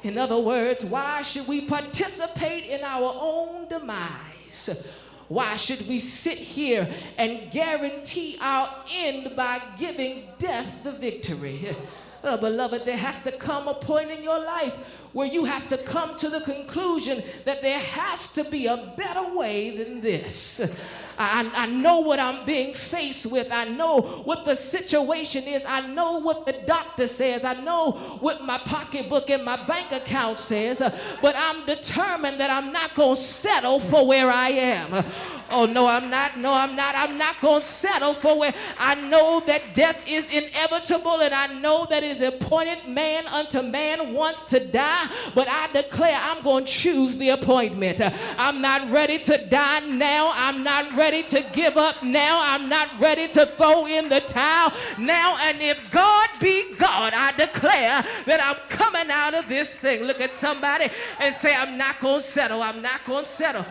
In other words, why should we participate in our own demise? Why should we sit here and guarantee our end by giving death the victory? Beloved, there has to come a point in your life where you have to come to the conclusion that there has to be a better way than this. I know what I'm being faced with. I know what the situation is. I know what the doctor says. I know what my pocketbook and my bank account says. But I'm determined that I'm not going to settle for where I am. Oh, no, I'm not. No, I'm not. I'm not going to settle for where I know that death is inevitable, and I know that it is appointed man unto man once to die. But I declare I'm going to choose the appointment. I'm not ready to die now. I'm not ready to give up now. I'm not ready to throw in the towel now. And if God be God, I declare that I'm coming out of this thing. Look at somebody and say, I'm not going to settle. I'm not going to settle.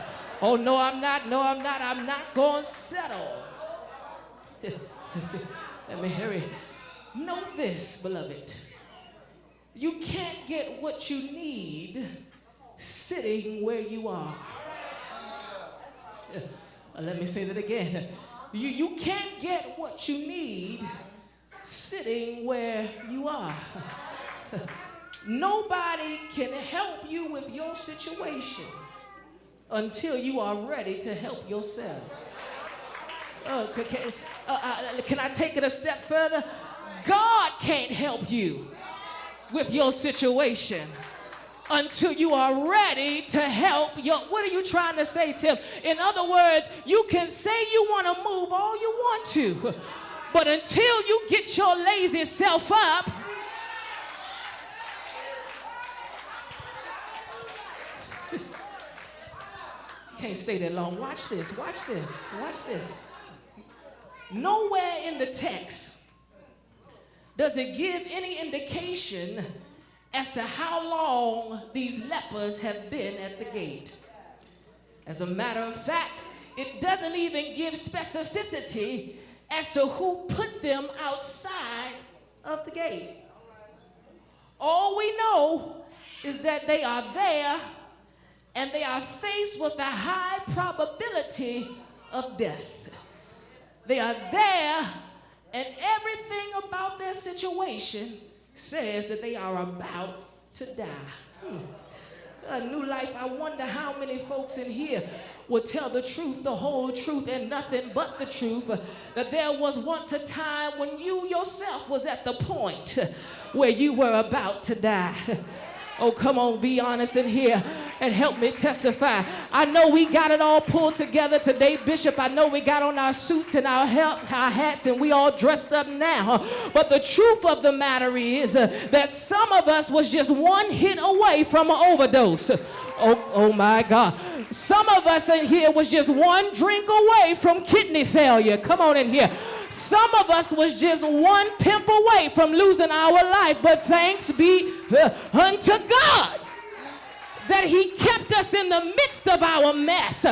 Oh, no, I'm not. No, I'm not. I'm not going to settle. Let me hurry. Know this, beloved. You can't get what you need sitting where you are. Let me say that again. You can't get what you need sitting where you are. Nobody can help you with your situation until you are ready to help yourself. Can I take it a step further? God can't help you with your situation until you are ready to help your... What are you trying to say, Tim? In other words, you can say you want to move all you want to, but until you get your lazy self up, can't stay that long. Watch this, watch this, watch this. Nowhere in the text does it give any indication as to how long these lepers have been at the gate. As a matter of fact, it doesn't even give specificity as to who put them outside of the gate. All we know is that they are there and they are faced with a high probability of death. They are there, and everything about their situation says that they are about to die. A new life, I wonder how many folks in here would tell the truth, the whole truth, and nothing but the truth, that there was once a time when you yourself was at the point where you were about to die. Oh, come on, be honest in here and help me testify. I know we got it all pulled together today, Bishop. I know we got on our suits and our hats and we all dressed up now. But the truth of the matter is that some of us was just one hit away from an overdose. Oh my God. Some of us in here was just one drink away from kidney failure. Come on in here. Some of us was just one pimp away from losing our life, but thanks be unto God that he kept us in the midst of our mess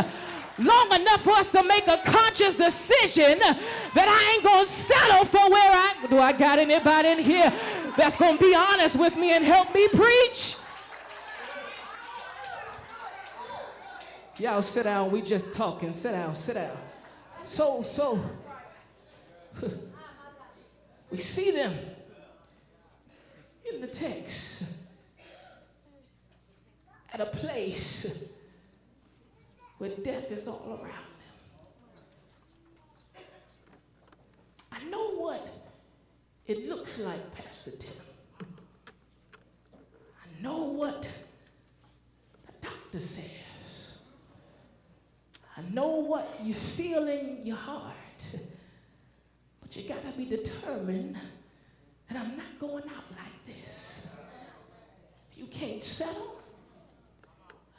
long enough for us to make a conscious decision that I ain't gonna settle for where do I got anybody in here that's gonna be honest with me and help me preach? Y'all sit down, we just talking. Sit down, sit down. So we see them in the text at a place where death is all around them. I know what it looks like, Pastor Tim. I know what the doctor says. I know what you feel in your heart. But you gotta be determined that I'm not going out like this. You can't settle.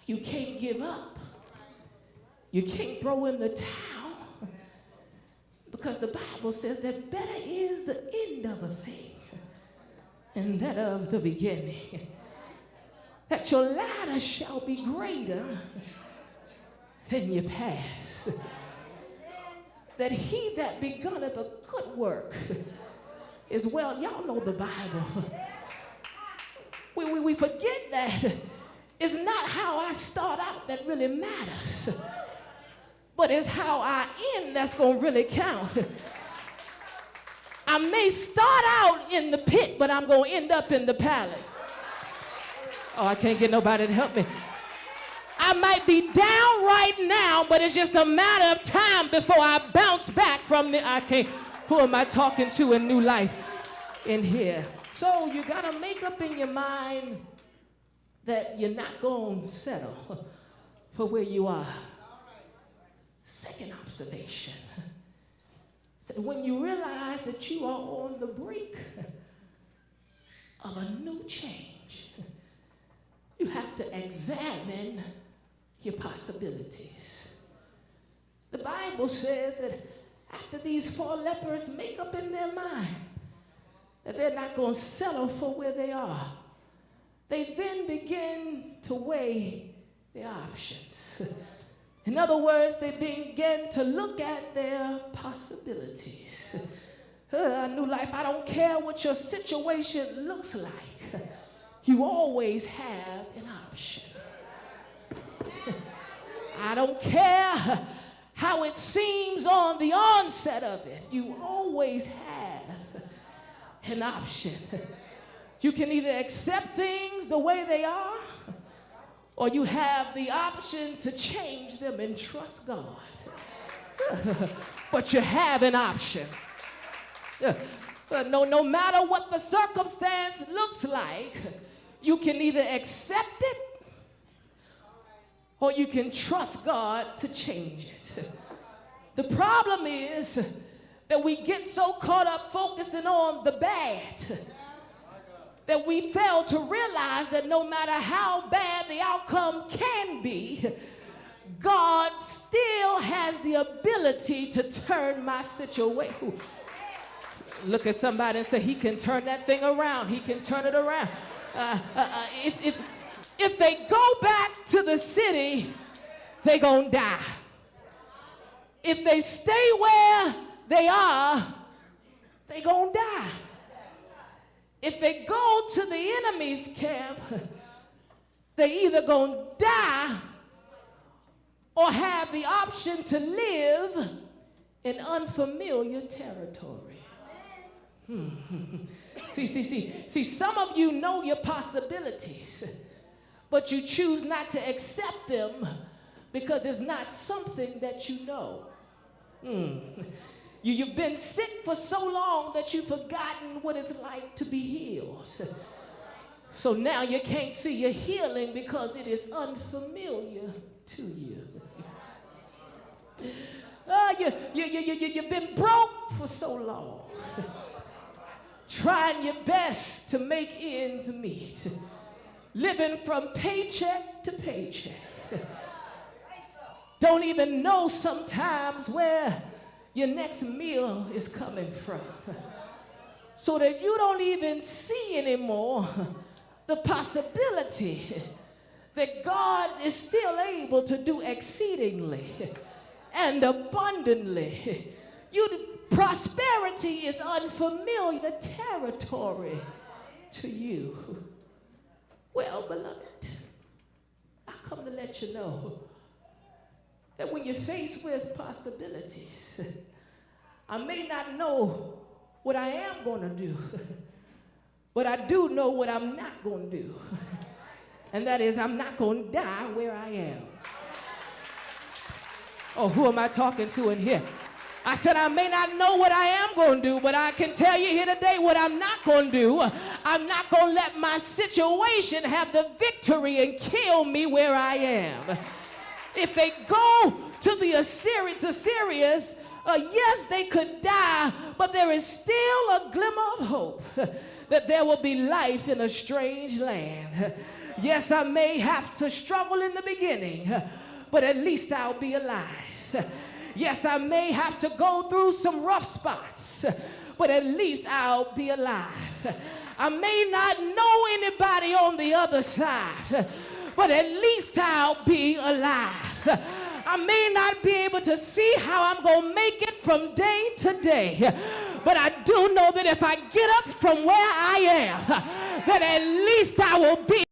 You can't give up. You can't throw in the towel. Because the Bible says that better is the end of a thing than that of the beginning. That your latter shall be greater than your past. That he that begunneth a good work is well, y'all know the Bible. We forget that it's not how I start out that really matters, but it's how I end that's going to really count. I may start out in the pit, but I'm going to end up in the palace. Oh, I can't get nobody to help me. I might be down right now, but it's just a matter of time before I bounce back from who am I talking to in new life in here? So you got to make up in your mind that you're not going to settle for where you are. Second observation. When you realize that you are on the brink of a new change, you have to examine your possibilities. The Bible says that after these 4 lepers make up in their mind that they're not going to settle for where they are, they then begin to weigh their options. In other words, they begin to look at their possibilities. A new life, I don't care what your situation looks like. You always have an option. I don't care how it seems on the onset of it. You always have an option. You can either accept things the way they are, or you have the option to change them and trust God. But you have an option. No matter what the circumstance looks like, you can either accept it or you can trust God to change it. The problem is that we get so caught up focusing on the bad that we fail to realize that no matter how bad the outcome can be, God still has the ability to turn my situation. Look at somebody and say, he can turn that thing around. He can turn it around. If they go back to the city, they're going to die. If they stay where they are, they're going to die. If they go to the enemy's camp, they either going to die or have the option to live in unfamiliar territory. See, some of you know your possibilities, but you choose not to accept them because it's not something that you know. You've been sick for so long that you've forgotten what it's like to be healed. So now you can't see your healing because it is unfamiliar to you. You've been broke for so long, trying your best to make ends meet, living from paycheck to paycheck. Don't even know sometimes where your next meal is coming from, so that you don't even see anymore the possibility that God is still able to do exceedingly and abundantly. Prosperity is unfamiliar territory to you. Well, beloved, I come to let you know that when you're faced with possibilities, I may not know what I am going to do, but I do know what I'm not going to do. And that is, I'm not going to die where I am. Oh, who am I talking to in here? I said I may not know what I am going to do, but I can tell you here today what I'm not going to do. I'm not going to let my situation have the victory and kill me where I am. If they go to the Assyrians, yes, they could die, but there is still a glimmer of hope that there will be life in a strange land. Yes, I may have to struggle in the beginning, but at least I'll be alive. Yes, I may have to go through some rough spots, but at least I'll be alive. I may not know anybody on the other side, but at least I'll be alive. I may not be able to see how I'm going to make it from day to day, but I do know that if I get up from where I am, that at least I will be